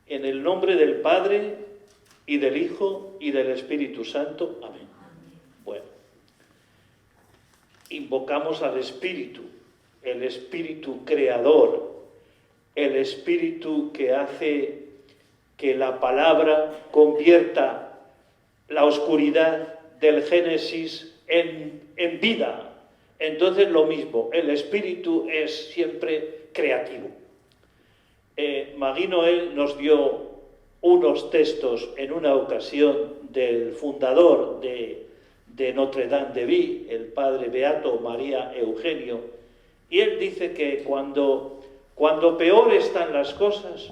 En el nombre del Padre, y del Hijo, y del Espíritu Santo. Amén. Bueno, invocamos al Espíritu, el Espíritu creador, el Espíritu que hace que la palabra convierta la oscuridad del Génesis en vida. Entonces lo mismo, el Espíritu es siempre creativo. Magui Noel nos dio unos textos en una ocasión del fundador de Notre-Dame de Vie, el padre beato María Eugenio, y él dice que cuando peor están las cosas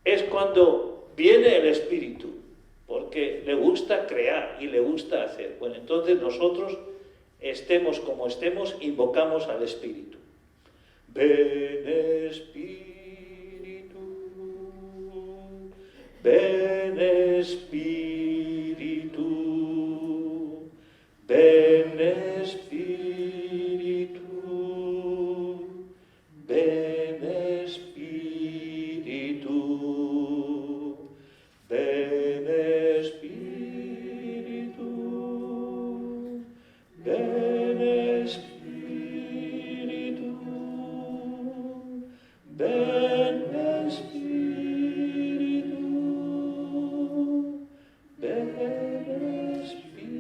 es cuando viene el Espíritu, porque le gusta crear y le gusta hacer. Bueno, entonces nosotros, estemos como estemos, invocamos al Espíritu. Ven Espíritu, ven Espíritu, ven Espíritu, ven Espíritu, ven Espíritu, ven Espíritu, ven Espíritu, ven Espíritu.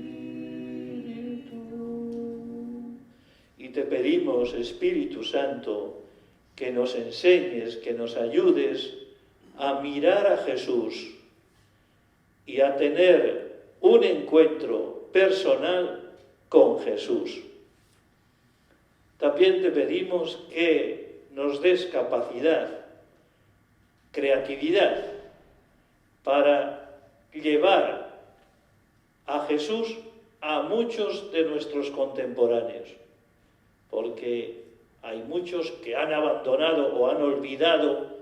Y te pedimos, Espíritu Santo, que nos enseñes, que nos ayudes a mirar a Jesús y a tener un encuentro personal con Jesús. También te pedimos que nos des capacidad, creatividad, para llevar a Jesús a muchos de nuestros contemporáneos, porque hay muchos que han abandonado o han olvidado,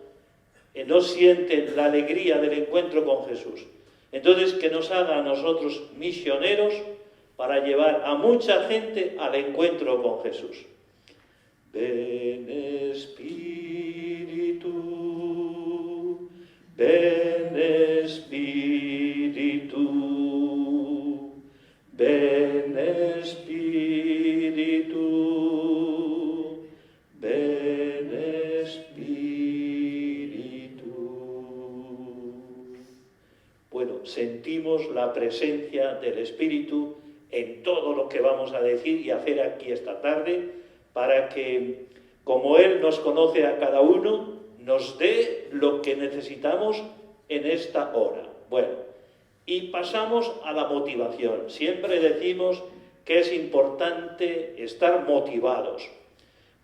no sienten la alegría del encuentro con Jesús. Entonces, que nos haga a nosotros misioneros para llevar a mucha gente al encuentro con Jesús. Ven Espíritu, ven Espíritu, ven Espíritu, ven Espíritu. Bueno, sentimos la presencia del Espíritu en todo lo que vamos a decir y hacer aquí esta tarde, para que, como Él nos conoce a cada uno, nos dé lo que necesitamos en esta hora. Bueno, y pasamos a la motivación. Siempre decimos que es importante estar motivados.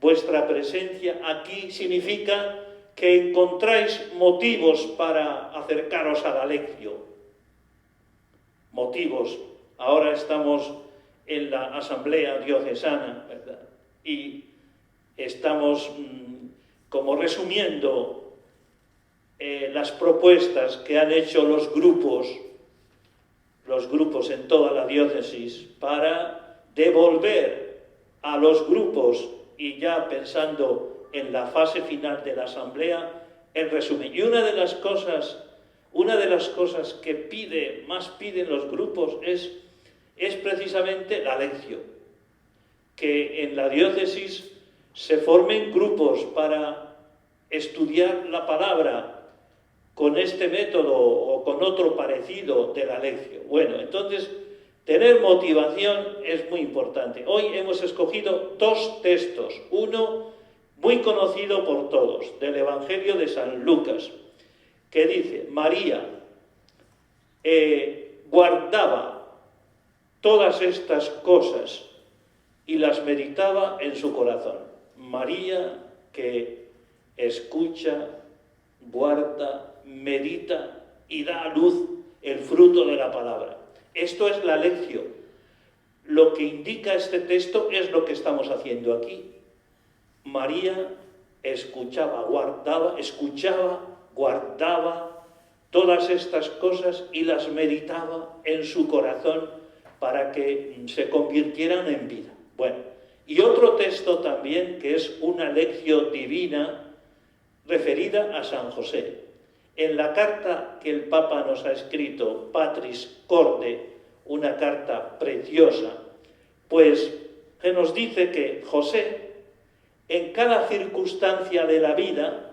Vuestra presencia aquí significa que encontráis motivos para acercaros a la lección. Motivos. Ahora estamos en la Asamblea Diocesana, ¿verdad? Y estamos como resumiendo las propuestas que han hecho los grupos en toda la diócesis, para devolver a los grupos, y ya pensando en la fase final de la Asamblea, el resumen. Y una de las cosas que más piden los grupos es precisamente la lección. Que en la diócesis se formen grupos para estudiar la palabra con este método o con otro parecido de la lección. Bueno, entonces, tener motivación es muy importante. Hoy hemos escogido dos textos. Uno muy conocido por todos, del Evangelio de San Lucas, que dice: María guardaba todas estas cosas y las meditaba en su corazón. María que escucha, guarda, medita y da a luz el fruto de la palabra. Esto es la lección. Lo que indica este texto es lo que estamos haciendo aquí. María escuchaba, guardaba todas estas cosas y las meditaba en su corazón para que se convirtieran en vida. Bueno, y otro texto también que es una lección divina referida a San José. En la carta que el Papa nos ha escrito, Patris Corde, una carta preciosa, pues que nos dice que José, en cada circunstancia de la vida,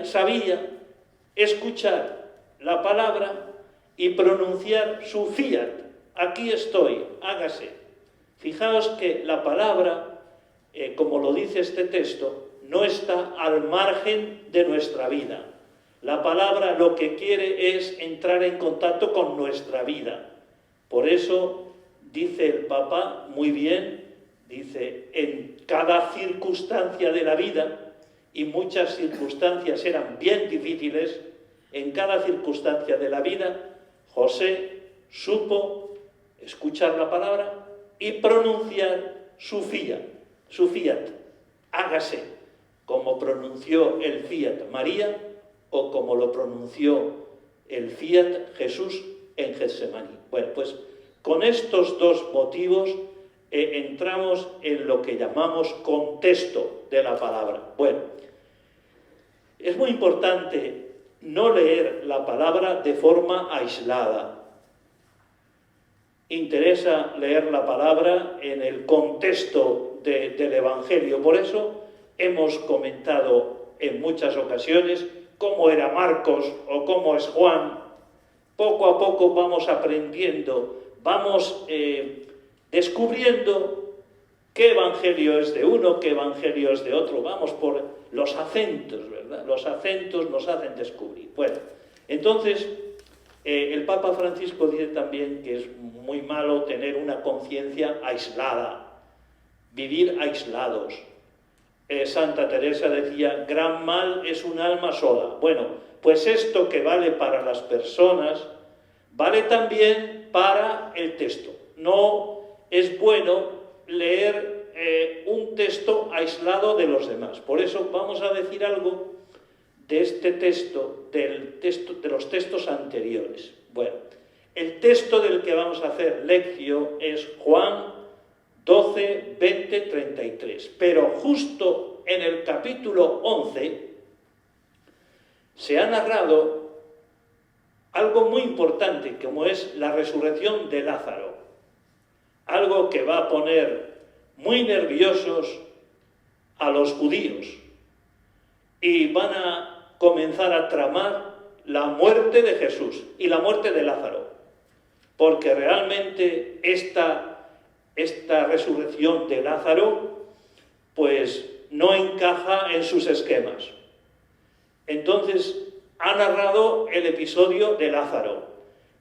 sabía escuchar la palabra y pronunciar su fiat. Aquí estoy, hágase. Fijaos que la palabra, como lo dice este texto, no está al margen de nuestra vida. La palabra lo que quiere es entrar en contacto con nuestra vida. Por eso dice el Papa muy bien, dice, en cada circunstancia de la vida, y muchas circunstancias eran bien difíciles, en cada circunstancia de la vida, José supo escuchar la palabra y pronunciar su fiat, hágase, como pronunció el fiat María o como lo pronunció el fiat Jesús en Getsemaní. Bueno, pues con estos dos motivos entramos en lo que llamamos contexto de la palabra. Bueno, es muy importante no leer la palabra de forma aislada. Interesa leer la palabra en el contexto del Evangelio. Por eso hemos comentado en muchas ocasiones cómo era Marcos o cómo es Juan. Poco a poco vamos aprendiendo, vamos descubriendo qué evangelio es de uno, qué evangelio es de otro. Vamos por los acentos, ¿verdad? Los acentos nos hacen descubrir. Bueno, entonces el Papa Francisco dice también que es muy malo tener una conciencia aislada, vivir aislados. Santa Teresa decía, gran mal es un alma sola. Bueno, pues esto que vale para las personas, vale también para el texto. No es bueno leer un texto aislado de los demás. Por eso vamos a decir algo de este texto, de los textos anteriores. Bueno, el texto del que vamos a hacer lección es Juan 12, 20, 33. Pero justo en el capítulo 11 se ha narrado algo muy importante, como es la resurrección de Lázaro. Algo que va a poner muy nerviosos a los judíos y van a comenzar a tramar la muerte de Jesús y la muerte de Lázaro, porque realmente esta resurrección de Lázaro pues no encaja en sus esquemas. Entonces ha narrado el episodio de Lázaro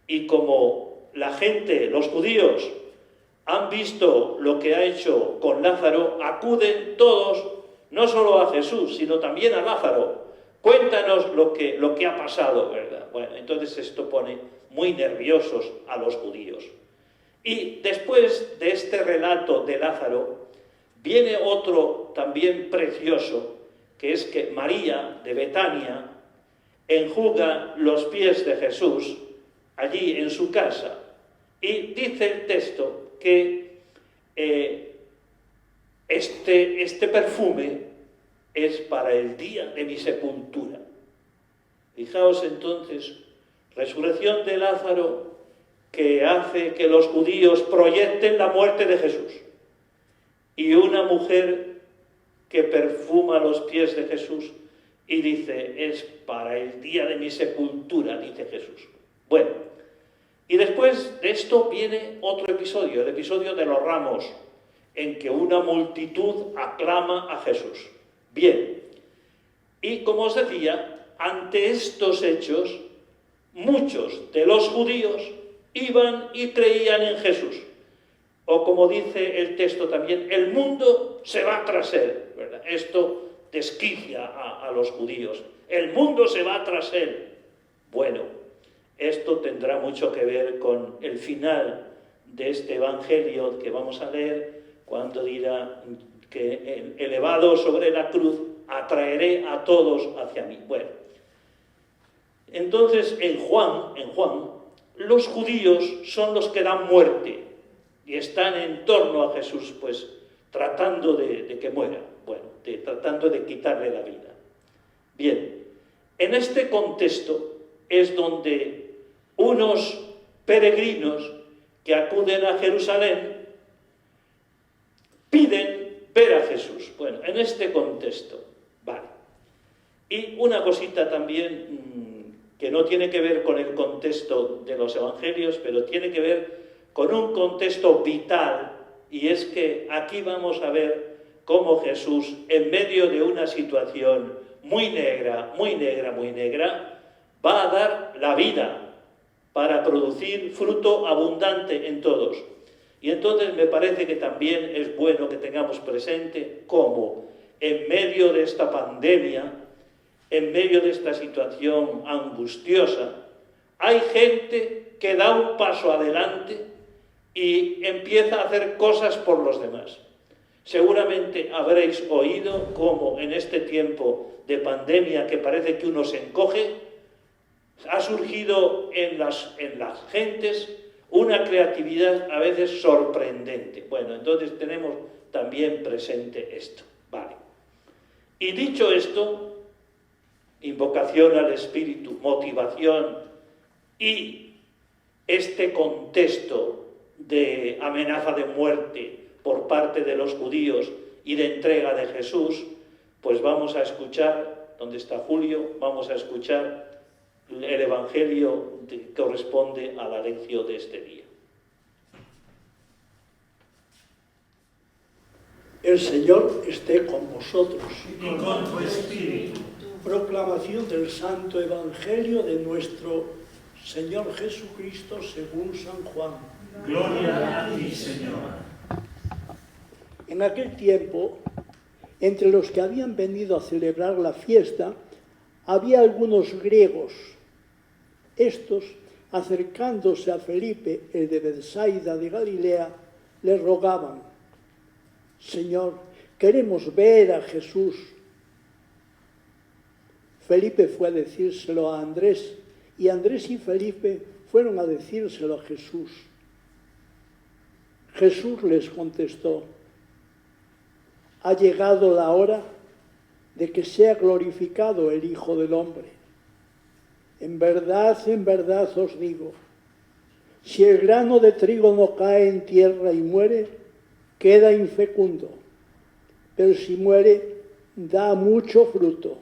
y como la gente, los judíos, han visto lo que ha hecho con Lázaro, acuden todos, no solo a Jesús, sino también a Lázaro. Cuéntanos lo que ha pasado, ¿verdad? Bueno, entonces esto pone muy nerviosos a los judíos. Y después de este relato de Lázaro, viene otro también precioso, que es que María de Betania enjuga los pies de Jesús allí en su casa. Y dice el texto que este perfume es para el día de mi sepultura. Fijaos entonces, resurrección de Lázaro que hace que los judíos proyecten la muerte de Jesús. Y una mujer que perfuma los pies de Jesús y dice, es para el día de mi sepultura, dice Jesús. Bueno, y después de esto viene otro episodio, el episodio de los ramos, en que una multitud aclama a Jesús. Bien, y como os decía, ante estos hechos, muchos de los judíos iban y creían en Jesús. O como dice el texto también, el mundo se va tras él, ¿verdad? Esto desquicia a los judíos. El mundo se va tras él. Bueno, esto tendrá mucho que ver con el final de este evangelio que vamos a leer, cuando dirá que elevado sobre la cruz atraeré a todos hacia mí. Bueno, entonces en Juan, los judíos son los que dan muerte y están en torno a Jesús, pues tratando de que muera, bueno, tratando de quitarle la vida. Bien, En este contexto es donde unos peregrinos que acuden a Jerusalén piden ver a Jesús. Bueno, en este contexto, vale. Y una cosita también que no tiene que ver con el contexto de los evangelios, pero tiene que ver con un contexto vital, y es que aquí vamos a ver cómo Jesús, en medio de una situación muy negra, muy negra, muy negra, va a dar la vida para producir fruto abundante en todos. Y entonces me parece que también es bueno que tengamos presente cómo en medio de esta pandemia, en medio de esta situación angustiosa, hay gente que da un paso adelante y empieza a hacer cosas por los demás. Seguramente habréis oído cómo en este tiempo de pandemia que parece que uno se encoge, ha surgido en las gentes una creatividad a veces sorprendente. Bueno, entonces tenemos también presente esto. Vale. Y dicho esto, invocación al Espíritu, motivación y este contexto de amenaza de muerte por parte de los judíos y de entrega de Jesús, pues vamos a escuchar, donde está Julio, vamos a escuchar el Evangelio que corresponde a la lección de este día. El Señor esté con vosotros. Y con tu espíritu. Proclamación del Santo Evangelio de nuestro Señor Jesucristo según San Juan. Gloria a ti, Señor. En aquel tiempo, entre los que habían venido a celebrar la fiesta, había algunos griegos. Estos, acercándose a Felipe, el de Betsaida de Galilea, le rogaban: Señor, queremos ver a Jesús. Felipe fue a decírselo a Andrés, y Andrés y Felipe fueron a decírselo a Jesús. Jesús les contestó: ha llegado la hora de que sea glorificado el Hijo del Hombre. En verdad os digo, si el grano de trigo no cae en tierra y muere, queda infecundo, pero si muere, da mucho fruto.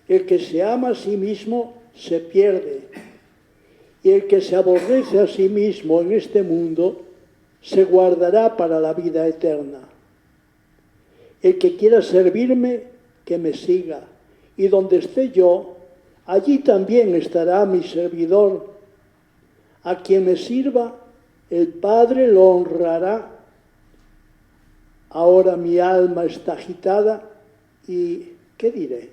El que se ama a sí mismo se pierde, y el que se aborrece a sí mismo en este mundo se guardará para la vida eterna. El que quiera servirme, que me siga, y donde esté yo, allí también estará mi servidor. A quien me sirva, el Padre lo honrará. Ahora mi alma está agitada y ¿qué diré?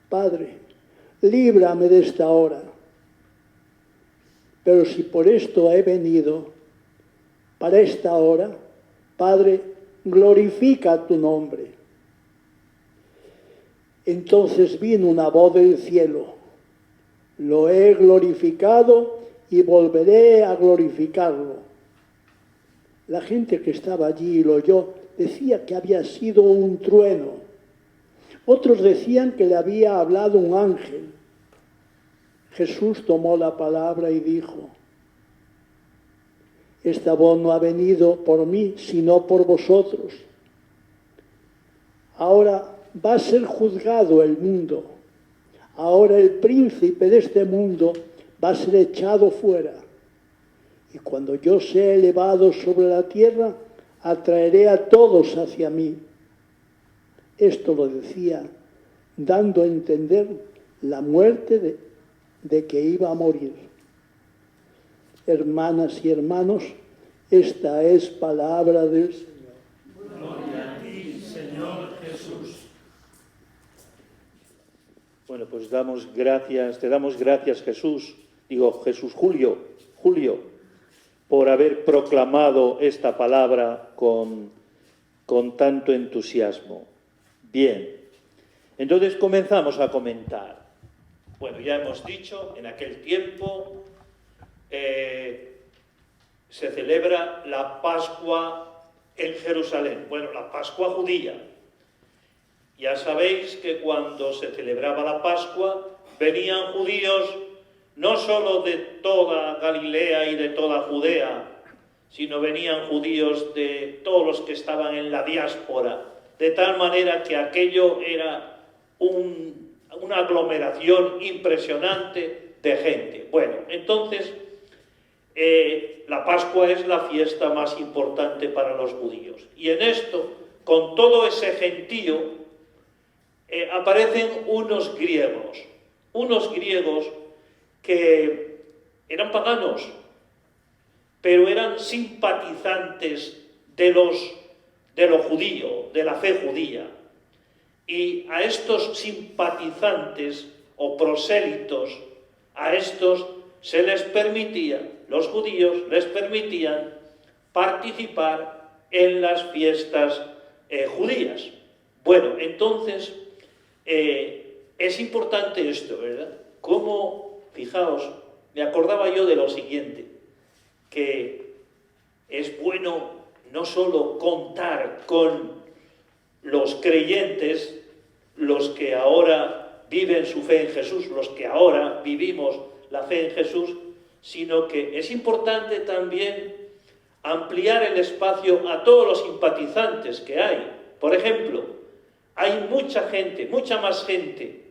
Padre, líbrame de esta hora. Pero si por esto he venido, para esta hora, Padre, glorifica tu nombre. Entonces vino una voz del cielo: lo he glorificado y volveré a glorificarlo. La gente que estaba allí y lo oyó decía que había sido un trueno. Otros decían que le había hablado un ángel. Jesús tomó la palabra y dijo: esta voz no ha venido por mí, sino por vosotros. Ahora va a ser juzgado el mundo. Ahora el príncipe de este mundo va a ser echado fuera. Y cuando yo sea elevado sobre la tierra, atraeré a todos hacia mí. Esto lo decía, dando a entender la muerte de que iba a morir. Hermanas y hermanos, esta es palabra del Señor. Gloria a ti, Señor Jesús. Bueno, pues te damos gracias Jesús, Julio, por haber proclamado esta palabra con tanto entusiasmo. Bien, entonces comenzamos a comentar. Bueno, ya hemos dicho, en aquel tiempo se celebra la Pascua en Jerusalén, bueno, la Pascua judía. Ya sabéis que cuando se celebraba la Pascua, venían judíos no solo de toda Galilea y de toda Judea, sino venían judíos de todos los que estaban en la diáspora, de tal manera que aquello era una aglomeración impresionante de gente. Bueno, entonces la Pascua es la fiesta más importante para los judíos. Y en esto, con todo ese gentío, aparecen unos griegos que eran paganos, pero eran simpatizantes de lo judío, de la fe judía. Y a estos simpatizantes o prosélitos, a estos se les permitía, los judíos les permitían participar en las fiestas judías. Bueno, entonces es importante esto, ¿verdad? Como, fijaos, me acordaba yo de lo siguiente, que es bueno no solo contar con los creyentes, los que ahora viven su fe en Jesús, los que ahora vivimos la fe en Jesús, sino que es importante también ampliar el espacio a todos los simpatizantes que hay. Por ejemplo, hay mucha gente, mucha más gente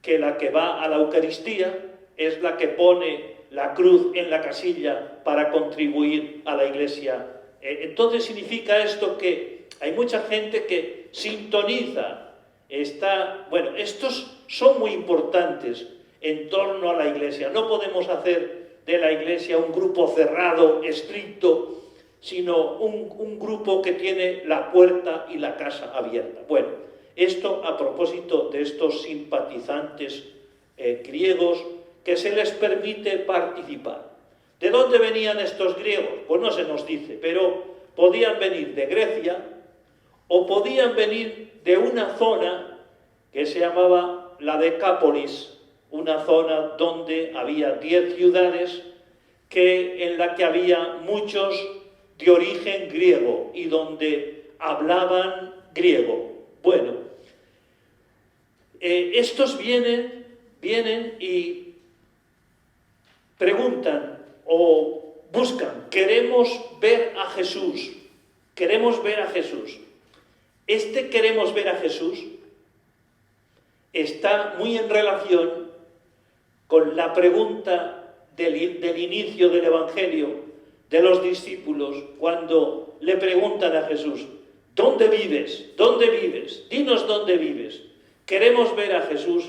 que la que va a la Eucaristía, es la que pone la cruz en la casilla para contribuir a la Iglesia. Entonces significa esto que hay mucha gente que sintoniza, bueno, estos son muy importantes en torno a la Iglesia. No podemos hacer de la Iglesia un grupo cerrado, estricto, sino un grupo que tiene la puerta y la casa abierta. Bueno, esto a propósito de estos simpatizantes griegos que se les permite participar. ¿De dónde venían estos griegos? Pues no se nos dice, pero podían venir de Grecia o podían venir de una zona que se llamaba la Decápolis, una zona donde había 10 ciudades en la que había muchos de origen griego y donde hablaban griego. Bueno, estos vienen y preguntan o buscan, queremos ver a Jesús, queremos ver a Jesús. Queremos ver a Jesús está muy en relación con la pregunta del inicio del Evangelio de los discípulos cuando le preguntan a Jesús, ¿dónde vives? ¿Dónde vives? Dinos dónde vives. Queremos ver a Jesús.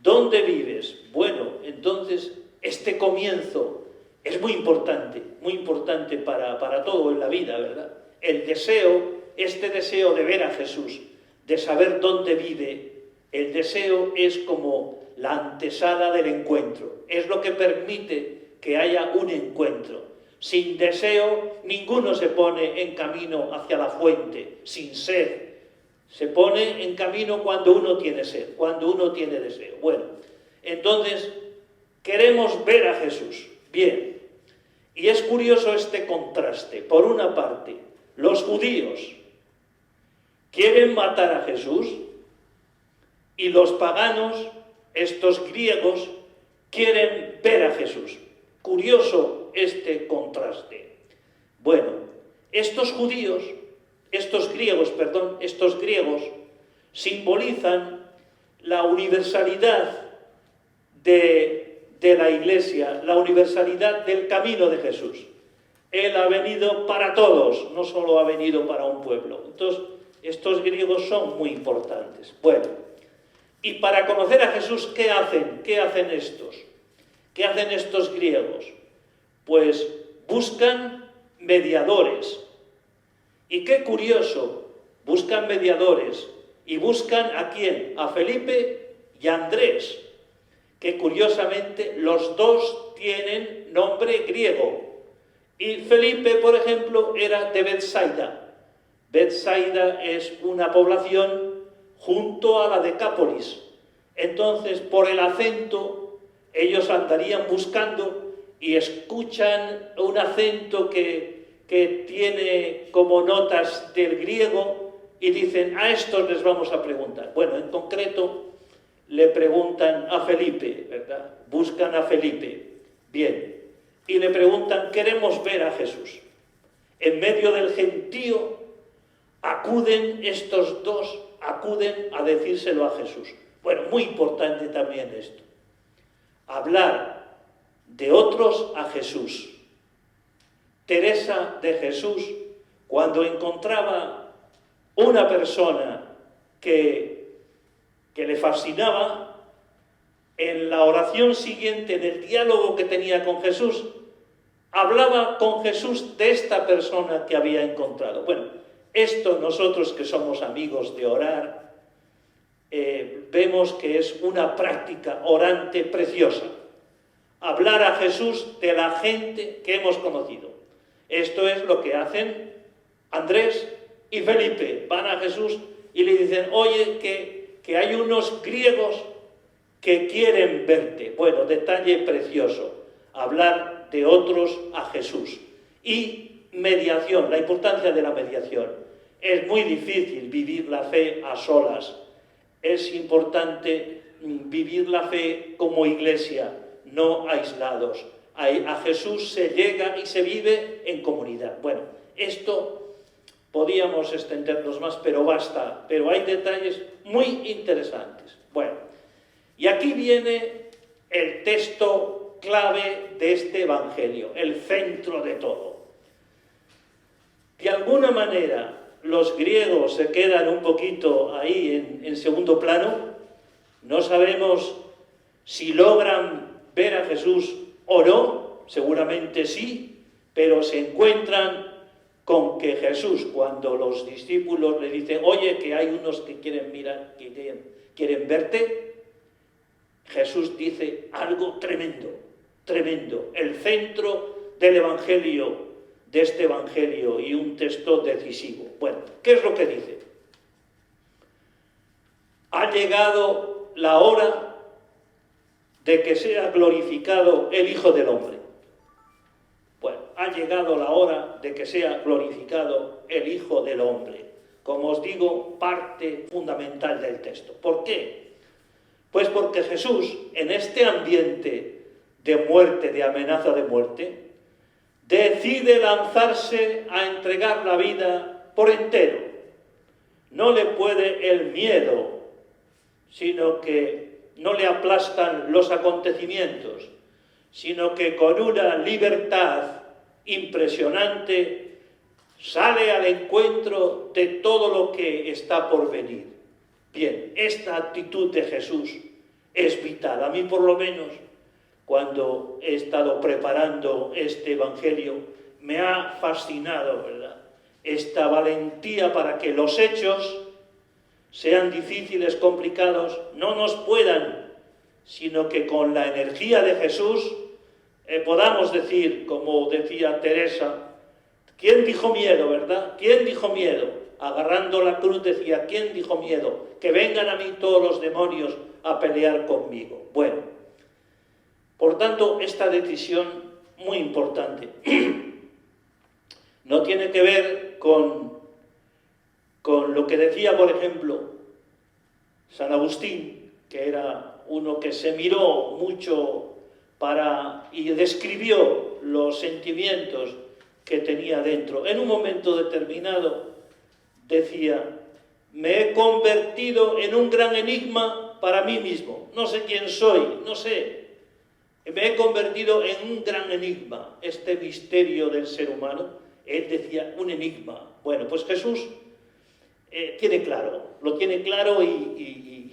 ¿Dónde vives? Bueno, entonces este comienzo es muy importante para todo en la vida, ¿verdad? Este deseo de ver a Jesús, de saber dónde vive, el deseo es como la antesala del encuentro, es lo que permite que haya un encuentro. Sin deseo, ninguno se pone en camino hacia la fuente, sin sed. Se pone en camino cuando uno tiene sed, cuando uno tiene deseo. Bueno, entonces, queremos ver a Jesús. Bien, y es curioso este contraste. Por una parte, los judíos quieren matar a Jesús y los paganos, estos griegos, quieren ver a Jesús. Curioso este contraste. Bueno, estos griegos simbolizan la universalidad de la Iglesia, la universalidad del camino de Jesús. Él ha venido para todos, no solo ha venido para un pueblo. Entonces, estos griegos son muy importantes. Bueno, y para conocer a Jesús, ¿qué hacen? ¿Qué hacen estos? ¿Qué hacen estos griegos? Pues buscan mediadores. Y qué curioso, buscan mediadores. ¿Y buscan a quién? A Felipe y a Andrés, que curiosamente los dos tienen nombre griego. Y Felipe, por ejemplo, era de Betsaida. Betsaida es una población junto a la Decápolis. Entonces, por el acento, ellos andarían buscando y escuchan un acento que tiene como notas del griego y dicen, a estos les vamos a preguntar. Bueno, en concreto le preguntan a Felipe, ¿verdad? Buscan a Felipe. Bien. Y le preguntan, queremos ver a Jesús. En medio del gentío acuden estos dos, acuden a decírselo a Jesús. Bueno, muy importante también esto. Hablar de otros a Jesús. Teresa de Jesús, cuando encontraba una persona que le fascinaba, en la oración siguiente, en el diálogo que tenía con Jesús, hablaba con Jesús de esta persona que había encontrado. Bueno, esto nosotros que somos amigos de orar, vemos que es una práctica orante preciosa. Hablar a Jesús de la gente que hemos conocido. Esto es lo que hacen Andrés y Felipe. Van a Jesús y le dicen, oye, que hay unos griegos que quieren verte. Bueno, detalle precioso. Hablar de otros a Jesús. Y mediación, la importancia de la mediación. Es muy difícil vivir la fe a solas. Es importante vivir la fe como iglesia, no aislados. A Jesús se llega y se vive en comunidad. Bueno, esto podíamos extendernos más, pero basta. Pero hay detalles muy interesantes. Bueno, y aquí viene el texto clave de este Evangelio, el centro de todo. De alguna manera, los griegos se quedan un poquito ahí en segundo plano. No sabemos si logran ver a Jesús o no, seguramente sí, pero se encuentran con que Jesús, cuando los discípulos le dicen, oye, que hay unos que quieren mirar, que quieren verte, Jesús dice algo tremendo, tremendo, el centro del Evangelio, de este Evangelio, y un texto decisivo. Bueno, ¿qué es lo que dice? Ha llegado la hora de que sea glorificado el Hijo del Hombre. Bueno, ha llegado la hora de que sea glorificado el Hijo del Hombre. Como os digo, parte fundamental del texto. ¿Por qué? Pues porque Jesús, en este ambiente de muerte, de amenaza de muerte, decide lanzarse a entregar la vida por entero. No le puede el miedo, sino que no le aplastan los acontecimientos, sino que con una libertad impresionante sale al encuentro de todo lo que está por venir. Bien, esta actitud de Jesús es vital. A mí, por lo menos, cuando he estado preparando este Evangelio, me ha fascinado, ¿verdad? Esta valentía para que los hechos, sean difíciles, complicados, no nos puedan, sino que con la energía de Jesús podamos decir, como decía Teresa, ¿quién dijo miedo, verdad? ¿Quién dijo miedo? Agarrando la cruz decía, ¿quién dijo miedo? Que vengan a mí todos los demonios a pelear conmigo. Bueno, por tanto, esta decisión muy importante no tiene que ver con lo que decía, por ejemplo, San Agustín, que era uno que se miró mucho y describió los sentimientos que tenía dentro. En un momento determinado decía, me he convertido en un gran enigma para mí mismo. No sé quién soy, no sé. Me he convertido en un gran enigma, este misterio del ser humano. Él decía, un enigma. Bueno, pues Jesús lo tiene claro y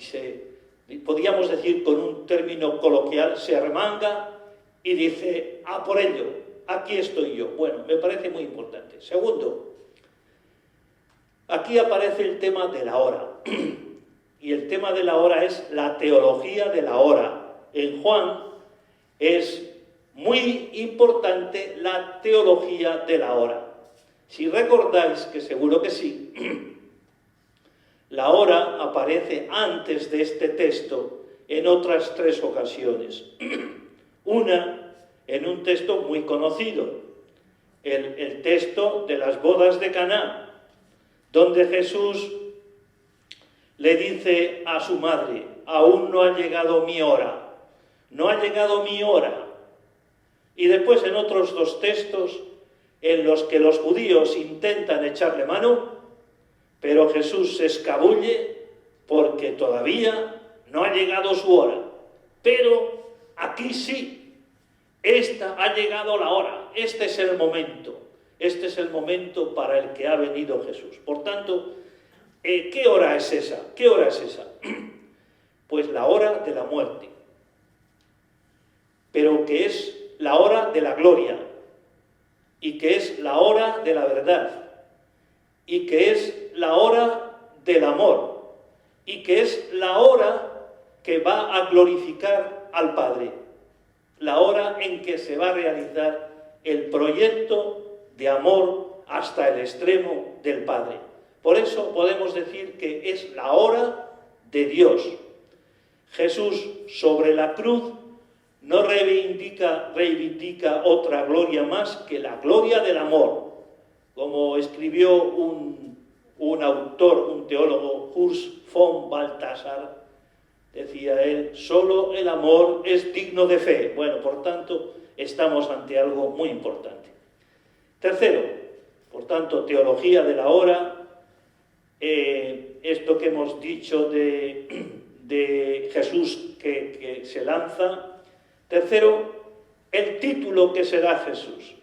podríamos decir con un término coloquial, se arremanga y dice, a por ello, aquí estoy yo. Bueno, me parece muy importante. Segundo, aquí aparece el tema de la hora. Y el tema de la hora es la teología de la hora. En Juan es muy importante la teología de la hora. Si recordáis, que seguro que sí, la hora aparece antes de este texto en otras 3 ocasiones. Una, en un texto muy conocido, el texto de las bodas de Caná, donde Jesús le dice a su madre, aún no ha llegado mi hora, no ha llegado mi hora. Y después en otros dos textos en los que los judíos intentan echarle mano, pero Jesús se escabulle porque todavía no ha llegado su hora. Pero aquí sí, ha llegado la hora, este es el momento para el que ha venido Jesús. Por tanto, ¿qué hora es esa? ¿Qué hora es esa? Pues la hora de la muerte, pero que es la hora de la gloria, y que es la hora de la verdad, y que es la hora del amor, y que es la hora que va a glorificar al Padre, la hora en que se va a realizar el proyecto de amor hasta el extremo del Padre. Por eso podemos decir que es la hora de Dios. Jesús sobre la cruz no reivindica otra gloria más que la gloria del amor. Como escribió un autor, un teólogo, Urs von Balthasar, decía él, solo el amor es digno de fe. Bueno, por tanto, estamos ante algo muy importante. Tercero, por tanto, teología de la hora, esto que hemos dicho de Jesús que se lanza. Tercero, el título que se da a Jesús.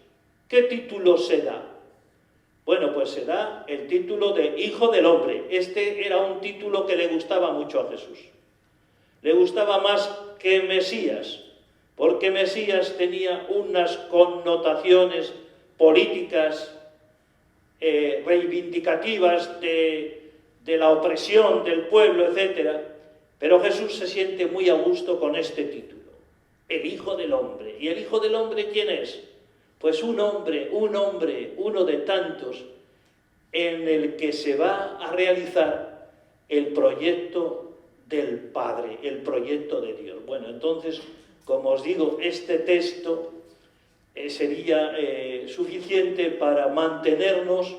¿Qué título se da? Bueno, pues se da el título de Hijo del Hombre. Este era un título que le gustaba mucho a Jesús. Le gustaba más que Mesías, porque Mesías tenía unas connotaciones políticas reivindicativas de la opresión del pueblo, etc. Pero Jesús se siente muy a gusto con este título, el Hijo del Hombre. ¿Y el Hijo del Hombre quién es? Pues un hombre, uno de tantos, en el que se va a realizar el proyecto del Padre, el proyecto de Dios. Bueno, entonces, como os digo, este texto sería suficiente para mantenernos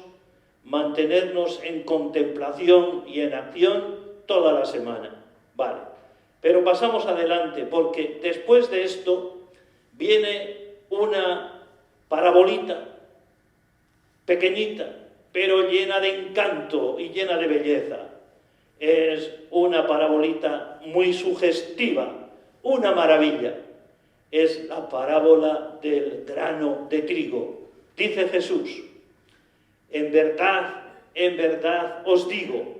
en contemplación y en acción toda la semana. Vale, pero pasamos adelante, porque después de esto viene una parabolita pequeñita, pero llena de encanto y llena de belleza. Es una parabolita muy sugestiva, una maravilla. Es la parábola del grano de trigo. Dice Jesús, en verdad os digo,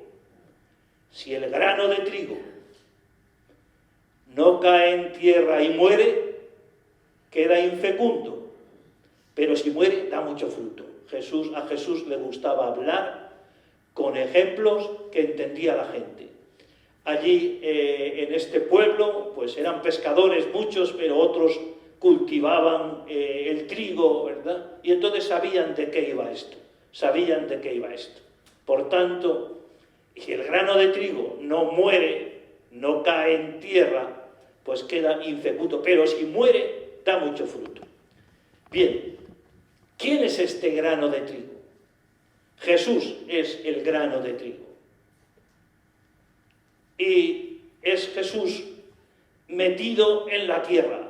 si el grano de trigo no cae en tierra y muere, queda infecundo, pero si muere, da mucho fruto. A Jesús le gustaba hablar con ejemplos que entendía la gente. Allí, en este pueblo, pues eran pescadores muchos, pero otros cultivaban el trigo, ¿verdad? Y entonces sabían de qué iba esto. Por tanto, si el grano de trigo no muere, no cae en tierra, pues queda infecundo. Pero si muere, da mucho fruto. Bien, ¿quién es este grano de trigo? Jesús es el grano de trigo. Y es Jesús metido en la tierra,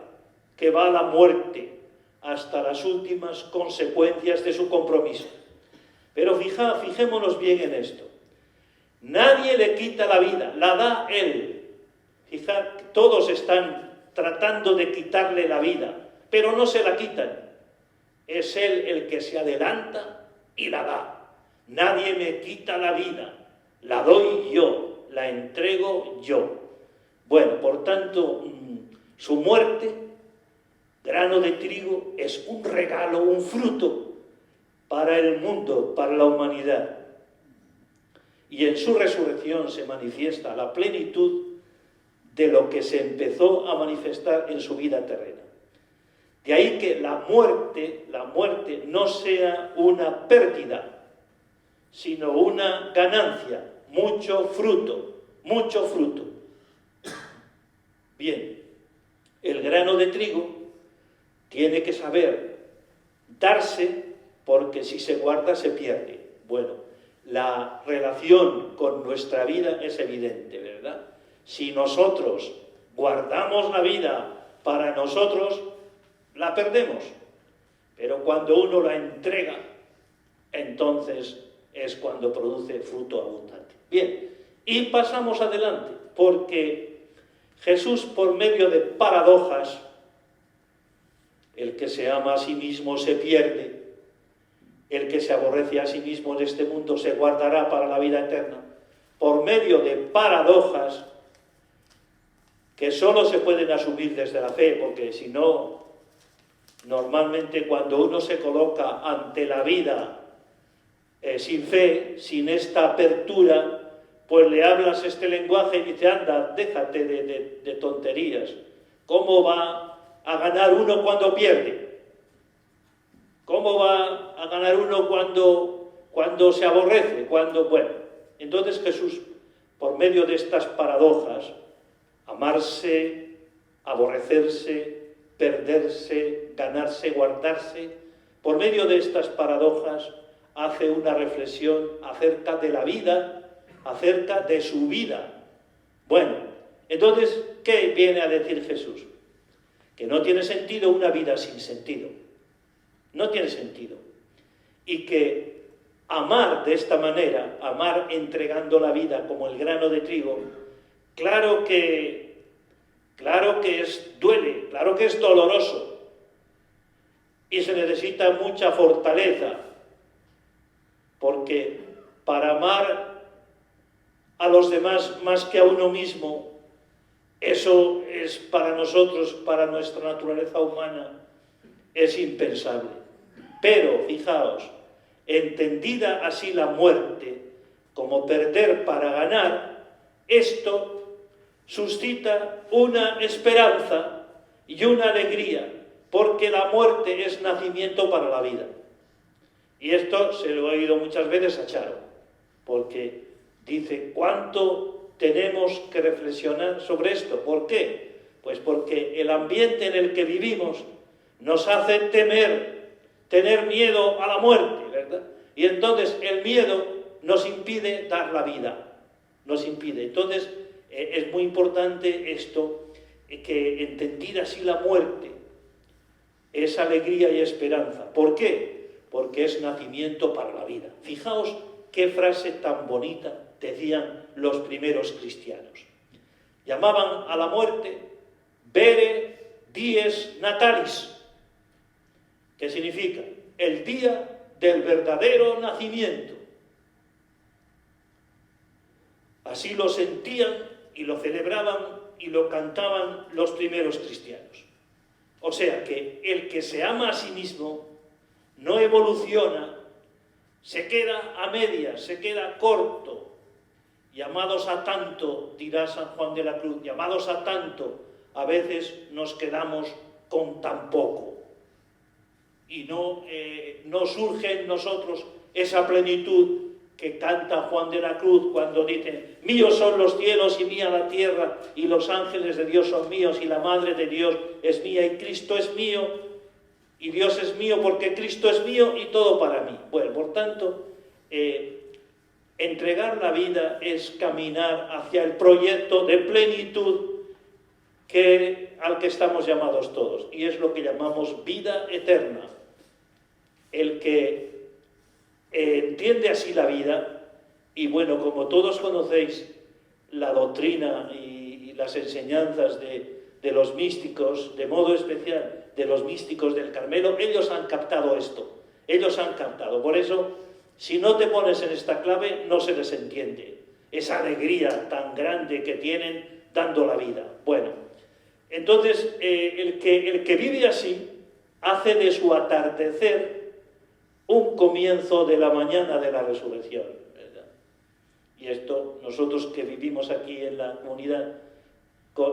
que va a la muerte hasta las últimas consecuencias de su compromiso. Pero fijémonos bien en esto. Nadie le quita la vida, la da Él. Fijad, todos están tratando de quitarle la vida, pero no se la quitan. Es Él el que se adelanta y la da. Nadie me quita la vida, la doy yo, la entrego yo. Bueno, por tanto, su muerte, grano de trigo, es un regalo, un fruto para el mundo, para la humanidad. Y en su resurrección se manifiesta la plenitud de lo que se empezó a manifestar en su vida terrena. De ahí que la muerte no sea una pérdida, sino una ganancia, mucho fruto. Bien, el grano de trigo tiene que saber darse, porque si se guarda se pierde. Bueno, la relación con nuestra vida es evidente, ¿verdad? Si nosotros guardamos la vida para nosotros, la perdemos. Pero cuando uno la entrega, entonces es cuando produce fruto abundante. Bien, y pasamos adelante, porque Jesús, por medio de paradojas, el que se ama a sí mismo se pierde, el que se aborrece a sí mismo en este mundo se guardará para la vida eterna. Por medio de paradojas que solo se pueden asumir desde la fe, porque si no, normalmente cuando uno se coloca ante la vida sin fe, sin esta apertura, pues le hablas este lenguaje y dice, anda, déjate de tonterías. ¿Cómo va a ganar uno cuando pierde? ¿Cómo va a ganar uno cuando se aborrece? Bueno, entonces Jesús, por medio de estas paradojas, amarse, aborrecerse, perderse, ganarse, guardarse, por medio de estas paradojas hace una reflexión acerca de la vida, acerca de su vida. Bueno, entonces, ¿qué viene a decir Jesús? Que no tiene sentido una vida sin sentido. No tiene sentido. Y que amar de esta manera, amar entregando la vida como el grano de trigo, claro que duele, claro que es doloroso. Y se necesita mucha fortaleza, porque para amar a los demás más que a uno mismo, eso es para nosotros, para nuestra naturaleza humana, es impensable. Pero, fijaos, entendida así la muerte como perder para ganar, esto suscita una esperanza y una alegría, porque la muerte es nacimiento para la vida. Y esto se lo he oído muchas veces a Charo, porque dice, ¿cuánto tenemos que reflexionar sobre esto? ¿Por qué? Pues porque el ambiente en el que vivimos nos hace tener miedo a la muerte, ¿verdad? Y entonces el miedo nos impide dar la vida, nos impide. Entonces es muy importante esto, que entendida así la muerte es alegría y esperanza. ¿Por qué? Porque es nacimiento para la vida. Fijaos qué frase tan bonita decían los primeros cristianos. Llamaban a la muerte vere dies natalis, que significa el día del verdadero nacimiento. Así lo sentían y lo celebraban y lo cantaban los primeros cristianos. O sea que el que se ama a sí mismo no evoluciona, se queda a medias, se queda corto. Llamados a tanto, dirá San Juan de la Cruz, llamados a tanto, a veces nos quedamos con tan poco. Y no surge en nosotros esa plenitud que canta Juan de la Cruz cuando dice, míos son los cielos y mía la tierra, y los ángeles de Dios son míos, y la Madre de Dios es mía, y Cristo es mío, y Dios es mío porque Cristo es mío, y todo para mí. Bueno, por tanto, entregar la vida es caminar hacia el proyecto de plenitud al que estamos llamados todos, y es lo que llamamos vida eterna. El que entiende así la vida, y bueno, como todos conocéis la doctrina y las enseñanzas de los místicos, de modo especial de los místicos del Carmelo, ellos han captado esto, ellos han captado. Por eso, si no te pones en esta clave, no se les entiende esa alegría tan grande que tienen dando la vida. Bueno, entonces el que vive así hace de su atardecer un comienzo de la mañana de la resurrección, ¿verdad? Y esto, nosotros que vivimos aquí en la comunidad,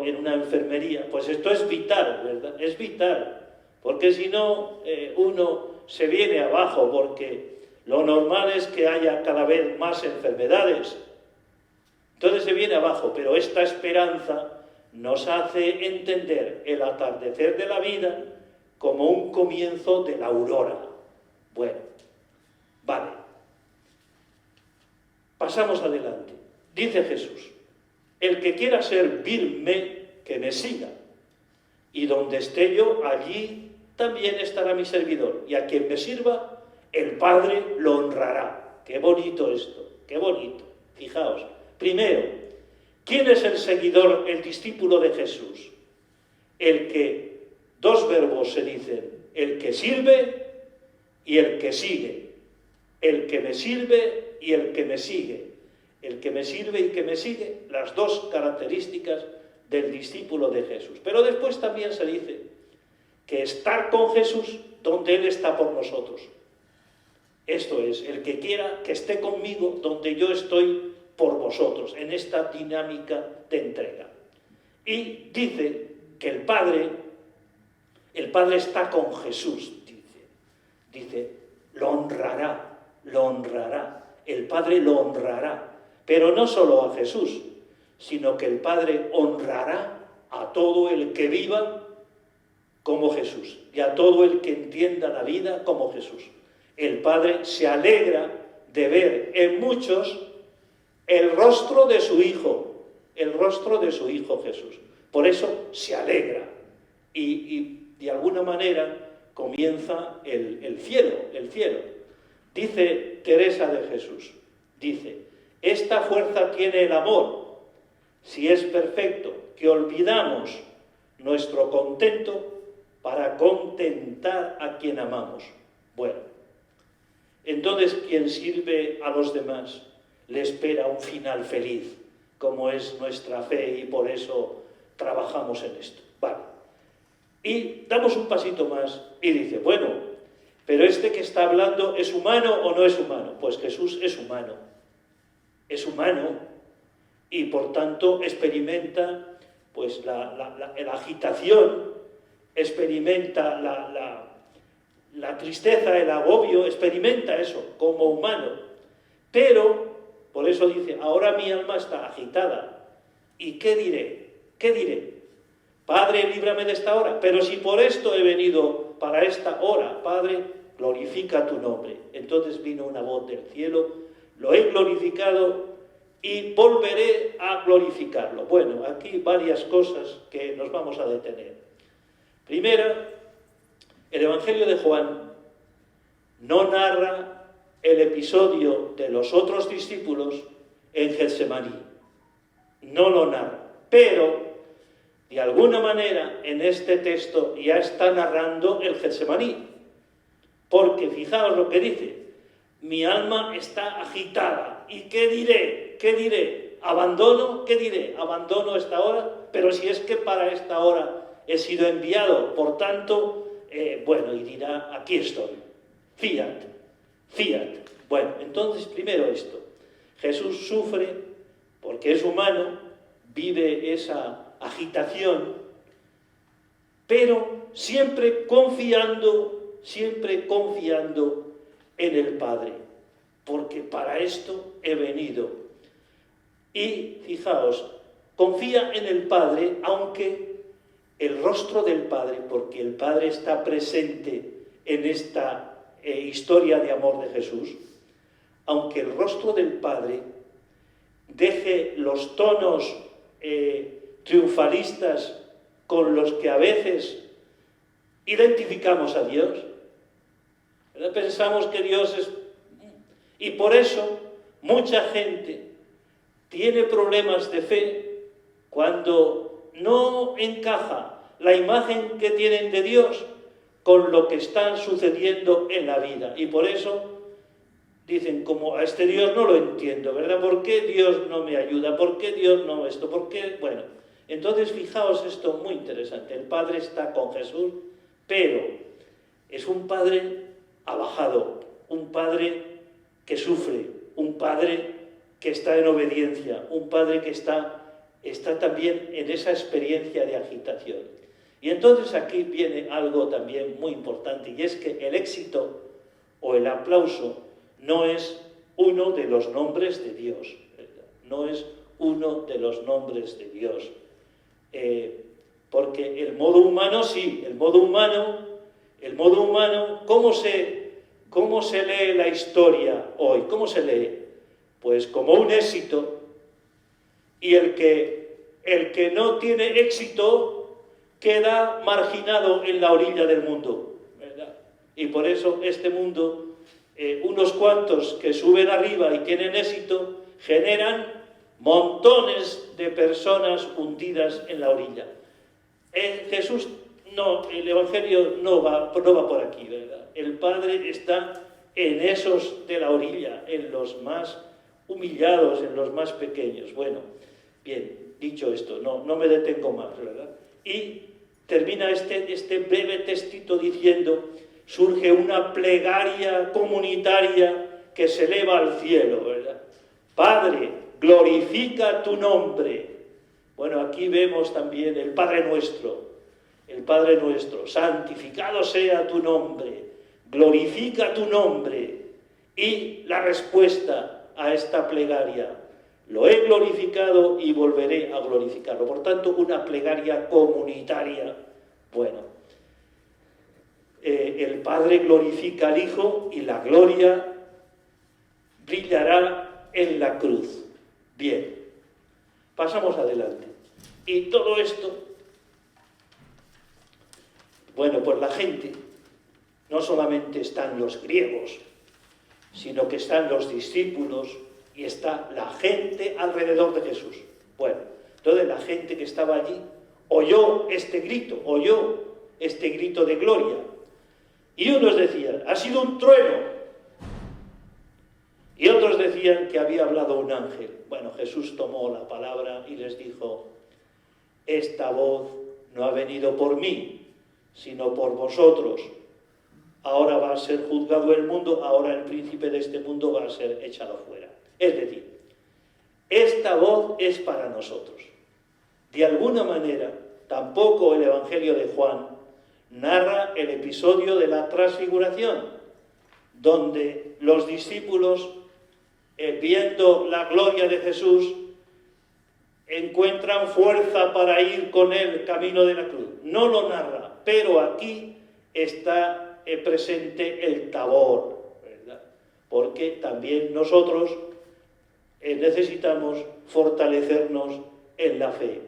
en una enfermería, pues esto es vital, ¿verdad? Es vital, porque si no, uno se viene abajo, porque lo normal es que haya cada vez más enfermedades. Entonces se viene abajo, pero esta esperanza nos hace entender el atardecer de la vida como un comienzo de la aurora. Bueno, vale. Pasamos adelante. Dice Jesús, el que quiera servirme, que me siga. Y donde esté yo, allí también estará mi servidor. Y a quien me sirva, el Padre lo honrará. Qué bonito esto, qué bonito. Fijaos, primero, ¿quién es el seguidor, el discípulo de Jesús? El que, dos verbos se dicen, el que sirve y el que sigue. El que me sirve y el que me sigue. El que me sirve y que me sigue, las dos características del discípulo de Jesús. Pero después también se dice que estar con Jesús donde Él está por nosotros. Esto es, el que quiera que esté conmigo donde yo estoy por vosotros, en esta dinámica de entrega. Y dice que el Padre está con Jesús, dice, lo honrará, el Padre lo honrará, pero no solo a Jesús, sino que el Padre honrará a todo el que viva como Jesús y a todo el que entienda la vida como Jesús. El Padre se alegra de ver en muchos el rostro de su Hijo Jesús. Por eso se alegra y de alguna manera comienza el cielo. Dice Teresa de Jesús, dice, esta fuerza tiene el amor, si es perfecto, que olvidamos nuestro contento para contentar a quien amamos. Bueno, entonces quien sirve a los demás le espera un final feliz, como es nuestra fe y por eso trabajamos en esto. Vale. Y damos un pasito más y dice, bueno, pero este que está hablando, ¿es humano o no es humano? Pues Jesús es humano y por tanto experimenta pues la agitación, experimenta la tristeza, el agobio, experimenta eso como humano. Pero, por eso dice, ahora mi alma está agitada. ¿Y qué diré? ¿Qué diré? Padre, líbrame de esta hora. Pero si por esto he venido para esta hora, Padre, glorifica tu nombre. Entonces vino una voz del cielo, lo he glorificado y volveré a glorificarlo. Bueno, aquí varias cosas que nos vamos a detener. Primera, el Evangelio de Juan no narra el episodio de los otros discípulos en Getsemaní. No lo narra. Pero, de alguna manera, en este texto ya está narrando el Getsemaní. Porque fijaos lo que dice. Mi alma está agitada. ¿Y qué diré? ¿Qué diré? ¿Abandono? ¿Qué diré? ¿Abandono esta hora? Pero si es que para esta hora he sido enviado. Por tanto, bueno, y dirá, aquí estoy. Fiat. Bueno, entonces primero esto. Jesús sufre porque es humano, vive esa agitación, pero siempre confiando en el Padre, porque para esto he venido. Y fijaos, confía en el Padre, aunque el rostro del Padre, porque el Padre está presente en esta historia de amor de Jesús, aunque el rostro del Padre deje los tonos triunfalistas con los que a veces identificamos a Dios, ¿verdad? Pensamos que Dios es... Y por eso mucha gente tiene problemas de fe cuando no encaja la imagen que tienen de Dios con lo que está sucediendo en la vida. Y por eso dicen, como a este Dios no lo entiendo, ¿verdad? ¿Por qué Dios no me ayuda? ¿Por qué Dios no esto? ¿Por qué? Bueno, entonces fijaos esto muy interesante. El Padre está con Jesús, pero es un Padre abajado, un Padre que sufre, un Padre que está en obediencia, un Padre que está también en esa experiencia de agitación. Y entonces aquí viene algo también muy importante, y es que el éxito o el aplauso no es uno de los nombres de Dios, ¿verdad? No es uno de los nombres de Dios. Porque el modo humano sí, el modo humano, ¿cómo se lee la historia hoy? ¿Cómo se lee? Pues como un éxito, y el que no tiene éxito queda marginado en la orilla del mundo, ¿verdad? Y por eso este mundo, unos cuantos que suben arriba y tienen éxito, generan montones de personas hundidas en la orilla. Jesús no, el Evangelio no va por aquí, ¿verdad? El Padre está en esos de la orilla, en los más humillados, en los más pequeños. Bueno, bien, dicho esto, no me detengo más, ¿verdad? Y termina este breve textito diciendo: surge una plegaria comunitaria que se eleva al cielo, ¿verdad? Padre, glorifica tu nombre. Bueno, aquí vemos también el Padre Nuestro, santificado sea tu nombre, glorifica tu nombre. Y la respuesta a esta plegaria: lo he glorificado y volveré a glorificarlo. Por tanto, una plegaria comunitaria. Bueno, el Padre glorifica al Hijo y la gloria brillará en la cruz. Bien, pasamos adelante. Y todo esto, bueno, pues la gente, no solamente están los griegos, sino que están los discípulos y está la gente alrededor de Jesús. Bueno, entonces la gente que estaba allí oyó este grito de gloria. Y unos decían: ha sido un trueno. Y otros decían que había hablado un ángel. Bueno, Jesús tomó la palabra y les dijo: esta voz no ha venido por mí, sino por vosotros. Ahora va a ser juzgado el mundo, ahora el príncipe de este mundo va a ser echado fuera. Es decir, esta voz es para nosotros. De alguna manera, tampoco el Evangelio de Juan narra el episodio de la transfiguración, donde los discípulos, viendo la gloria de Jesús, encuentran fuerza para ir con él camino de la cruz. No lo narra, pero aquí está presente el Tabor, ¿verdad? Porque también nosotros necesitamos fortalecernos en la fe.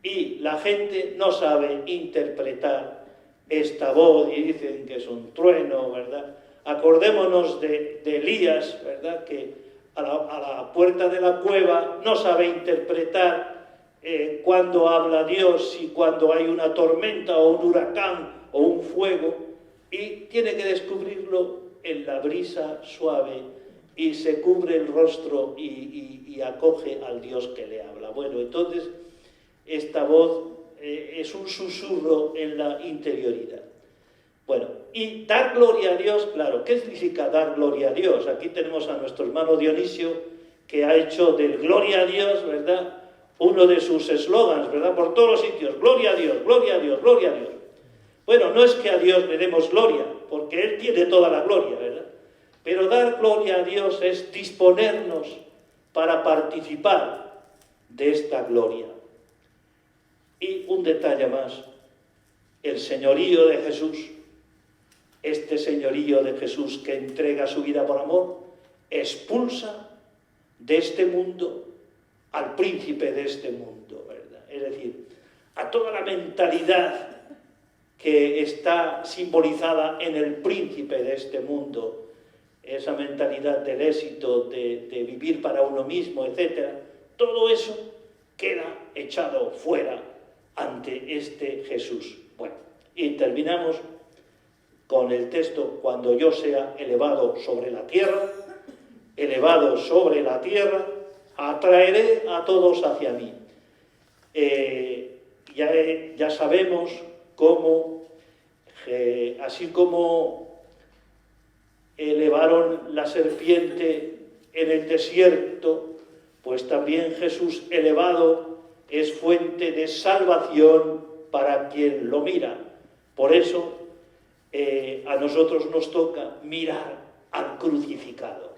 Y la gente no sabe interpretar esta voz y dicen que es un trueno, ¿verdad? Acordémonos de Elías, ¿verdad? Que a la puerta de la cueva no sabe interpretar cuando habla Dios y cuando hay una tormenta o un huracán o un fuego, y tiene que descubrirlo en la brisa suave y se cubre el rostro y acoge al Dios que le habla. Bueno, entonces esta voz es un susurro en la interioridad. Bueno, y dar gloria a Dios, claro, ¿qué significa dar gloria a Dios? Aquí tenemos a nuestro hermano Dionisio, que ha hecho del gloria a Dios, ¿verdad?, uno de sus eslogans, ¿verdad?, por todos los sitios: gloria a Dios, gloria a Dios, gloria a Dios. Bueno, no es que a Dios le demos gloria, porque Él tiene toda la gloria, ¿verdad? Pero dar gloria a Dios es disponernos para participar de esta gloria. Y un detalle más: el señorío de Jesús, este señorío de Jesús que entrega su vida por amor, expulsa de este mundo al príncipe de este mundo, ¿verdad? Es decir, a toda la mentalidad que está simbolizada en el príncipe de este mundo, esa mentalidad del éxito, de vivir para uno mismo, etc., todo eso queda echado fuera ante este Jesús. Bueno, y terminamos con el texto: cuando yo sea elevado sobre la tierra, atraeré a todos hacia mí. Ya sabemos cómo, así como elevaron la serpiente en el desierto, pues también Jesús elevado es fuente de salvación para quien lo mira. Por eso a nosotros nos toca mirar al crucificado,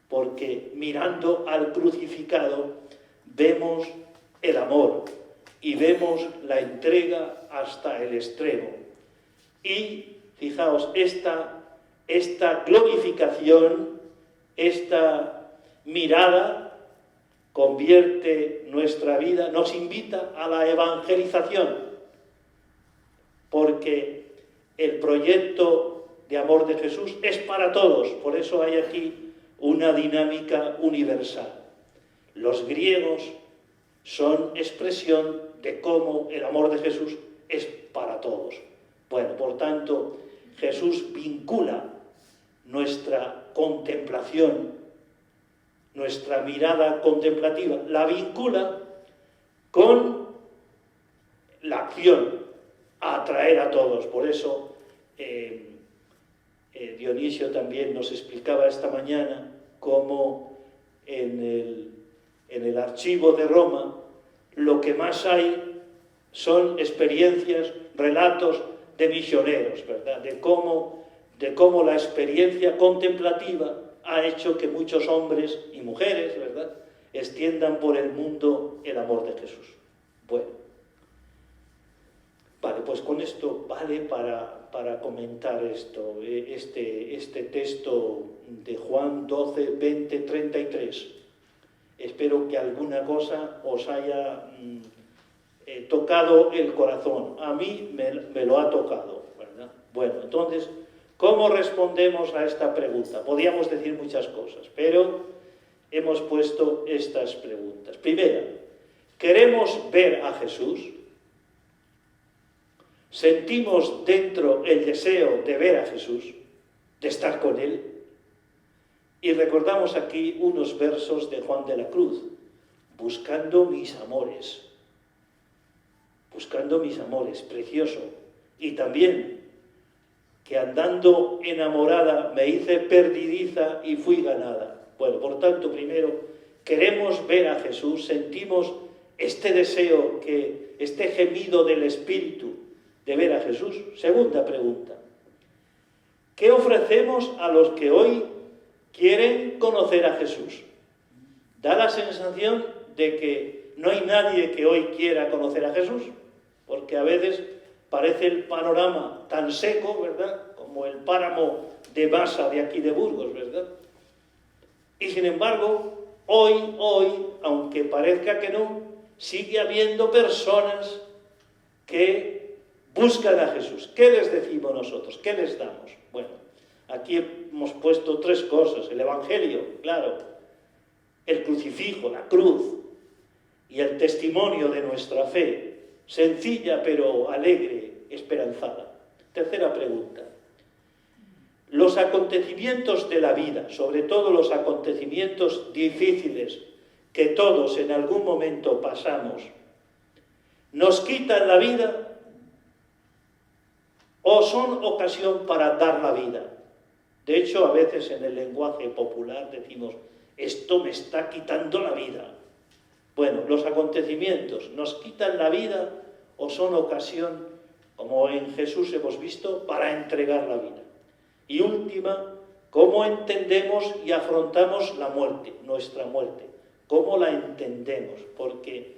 porque mirando al crucificado vemos el amor y vemos la entrega hasta el extremo. Y fijaos, esta glorificación, esta mirada convierte nuestra vida, nos invita a la evangelización, porque el proyecto de amor de Jesús es para todos, por eso hay aquí una dinámica universal. Los griegos son expresión de cómo el amor de Jesús es para todos. Bueno, por tanto, Jesús vincula nuestra contemplación, nuestra mirada contemplativa, la vincula con la acción, a atraer a todos. Por eso Dionisio también nos explicaba esta mañana cómo en el archivo de Roma lo que más hay son experiencias, relatos de misioneros, ¿verdad? De cómo la experiencia contemplativa ha hecho que muchos hombres y mujeres, ¿verdad?, extiendan por el mundo el amor de Jesús. Bueno, vale, pues con esto vale para comentar esto, este texto de Juan 12, 20, 33. Espero que alguna cosa os haya tocado el corazón. A mí me lo ha tocado, ¿verdad? Bueno, entonces, ¿cómo respondemos a esta pregunta? Podríamos decir muchas cosas, pero hemos puesto estas preguntas. Primera, ¿queremos ver a Jesús? ¿Sentimos dentro el deseo de ver a Jesús, de estar con Él? Y recordamos aquí unos versos de Juan de la Cruz: buscando mis amores, precioso. Y también que andando enamorada me hice perdidiza y fui ganada. Bueno, por tanto, primero, queremos ver a Jesús, sentimos este deseo, este gemido del Espíritu de ver a Jesús. Segunda pregunta, ¿qué ofrecemos a los que hoy quieren conocer a Jesús? Da la sensación de que no hay nadie que hoy quiera conocer a Jesús, porque a veces parece el panorama tan seco, ¿verdad?, como el páramo de Masa de aquí de Burgos, ¿verdad? Y sin embargo, hoy, aunque parezca que no, sigue habiendo personas que buscan a Jesús. ¿Qué les decimos nosotros? ¿Qué les damos? Bueno, aquí hemos puesto tres cosas: el Evangelio, claro, el crucifijo, la cruz, y el testimonio de nuestra fe, sencilla pero alegre, esperanzada. Tercera pregunta, los acontecimientos de la vida, sobre todo los acontecimientos difíciles que todos en algún momento pasamos, ¿nos quitan la vida o son ocasión para dar la vida? De hecho, a veces en el lenguaje popular decimos: esto me está quitando la vida. Bueno, los acontecimientos, ¿nos quitan la vida o son ocasión, como en Jesús hemos visto, para entregar la vida? Y última, ¿cómo entendemos y afrontamos la muerte, nuestra muerte? ¿Cómo la entendemos? Porque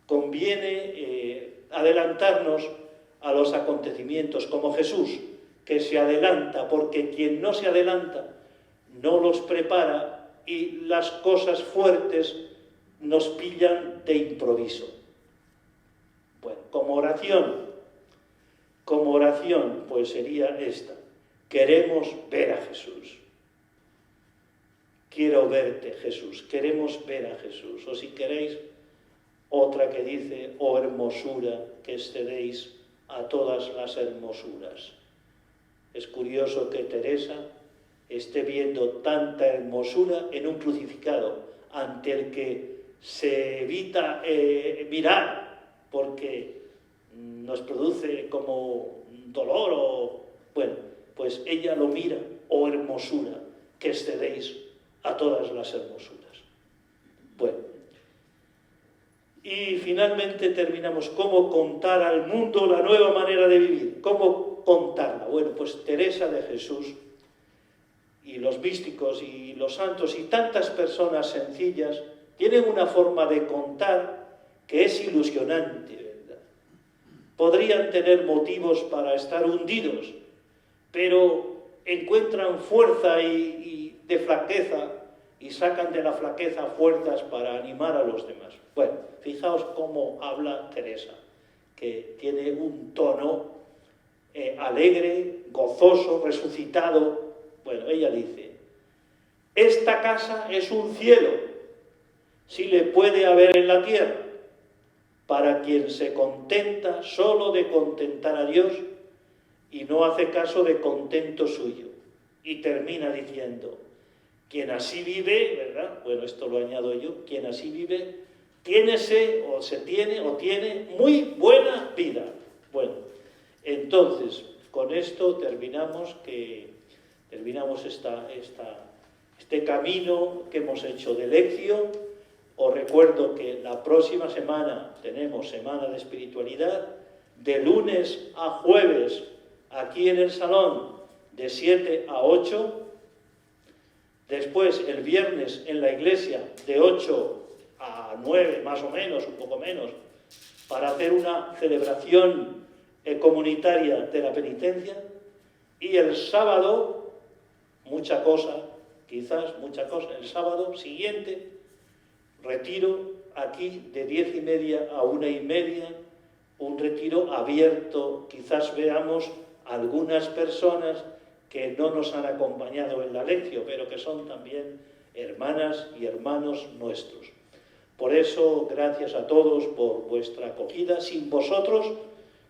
conviene adelantarnos a los acontecimientos, como Jesús, que se adelanta, porque quien no se adelanta no los prepara y las cosas fuertes nos pillan de improviso. Bueno, como oración, pues sería esta: queremos ver a Jesús. Quiero verte, Jesús. Queremos ver a Jesús. O si queréis, otra que dice: oh hermosura, que excedéis a todas las hermosuras. Es curioso que Teresa esté viendo tanta hermosura en un crucificado, ante el que se evita mirar, porque nos produce como dolor o... Bueno, pues ella lo mira: oh hermosura, que excedéis a todas las hermosuras. Bueno, y finalmente terminamos: ¿cómo contar al mundo la nueva manera de vivir? ¿Cómo contarla? Bueno, pues Teresa de Jesús y los místicos y los santos y tantas personas sencillas tienen una forma de contar que es ilusionante, ¿verdad? Podrían tener motivos para estar hundidos, pero encuentran fuerza y de flaqueza y sacan de la flaqueza fuerzas para animar a los demás. Bueno, fijaos cómo habla Teresa, que tiene un tono alegre, gozoso, resucitado. Bueno, ella dice, esta casa es un cielo, si le puede haber en la tierra, para quien se contenta solo de contentar a Dios y no hace caso de contento suyo. Y termina diciendo, quien así vive, ¿verdad? Bueno, esto lo añado yo, quien así vive, tiene muy buena vida. Bueno, entonces, con esto terminamos este camino que hemos hecho de lección. Os recuerdo que la próxima semana tenemos Semana de Espiritualidad, de lunes a jueves, aquí en el salón, de 7 a 8. Después, el viernes en la iglesia, de 8 a 9, más o menos, un poco menos, para hacer una celebración comunitaria de la penitencia. Y el sábado, mucha cosa, el sábado siguiente, retiro aquí de 10:30 a 1:30, un retiro abierto. Quizás veamos algunas personas que no nos han acompañado en la lección, pero que son también hermanas y hermanos nuestros. Por eso, gracias a todos por vuestra acogida. Sin vosotros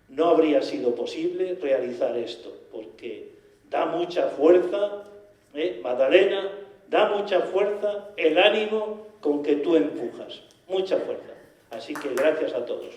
no habría sido posible realizar esto, porque da mucha fuerza, Magdalena, da mucha fuerza el ánimo con que tú empujas, mucha fuerza. Así que gracias a todos.